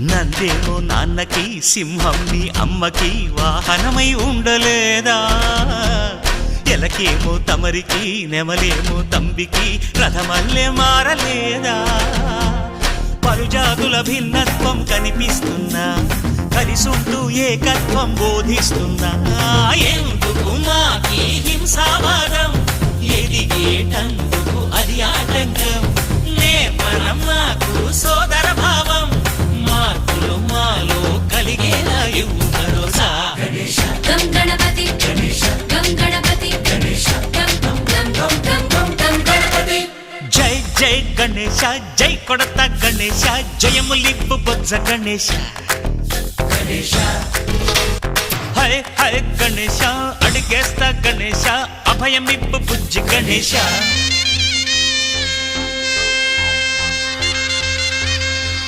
నందేమో నాన్నకి సింహం నీ అమ్మకి వాహనమై ఉండలేదా ఎలకేమో తమరికి నెమలేమో తంబికి రథమల్లే మారలేదా పలుజాతుల భిన్నత్వం కనిపిస్తున్నా కలిసుంటూ ఏకత్వం బోధిస్తున్నా ఎందుకు మాకి హింసావాదం ఎదిగేటందుకు అది ఆటంకం నేపరం నాకు సోదర భావం మార్పులు మాలో కలిగేలా ఇవ్వు భరోసా గం గణపతి గం గణపతి గం గం గం గం గం గం గణపతి జై జై గణేశ జై కొడత గణేశ జయములిప్పు బొజ్జ గణేశ హై హై గణేశ అడిగేస్తా గణేశ అభయమిప్పు బుజ్జి గణేశ